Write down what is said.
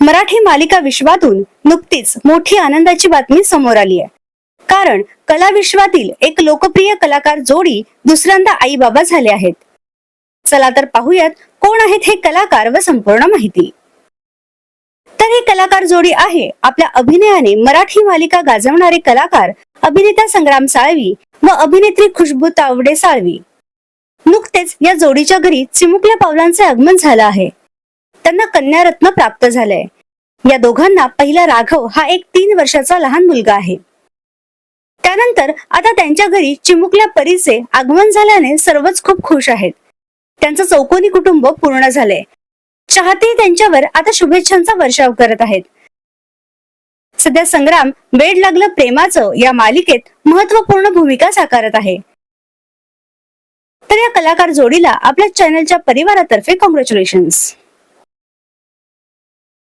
मराठी मालिका विश्वातून नुकतीच मोठी आनंदाची बातमी समोर आली आहे. कारण कला विश्वातील एक लोकप्रिय कलाकार जोडी दुसऱ्यांदा आई बाबा झाले आहेत. चला तर पाहूयात कोण आहेत हे कलाकार व संपूर्ण माहिती. तर ही कलाकार जोडी आहे आपल्या अभिनयाने मराठी मालिका गाजवणारे कलाकार अभिनेता संग्राम साळवी व अभिनेत्री खुशबू तावडे साळवी. नुकतेच या जोडीच्या घरी चिमुकल्या पावलांचे आगमन झालं आहे. त्यांना कन्यारत्न प्राप्त झालंय. या दोघांना पहिला राघव हा एक 3 वर्षाचा लहान मुलगा आहे. त्यानंतर आता त्यांच्या घरी चिमुकल्या परीचे आगमन झाल्याने सर्वच खूप खुश आहेत. त्यांचं चौकोनी कुटुंब पूर्ण झालंय. चाहते त्यांच्यावर आता शुभेच्छांचा वर्षाव करत आहेत. सध्या संग्राम वेड लागलं प्रेमाचं या मालिकेत महत्वपूर्ण भूमिका साकारत आहे. तर या कलाकार जोडीला आपल्या चॅनलच्या परिवारातर्फे कॉंग्रॅच्युलेशन्स.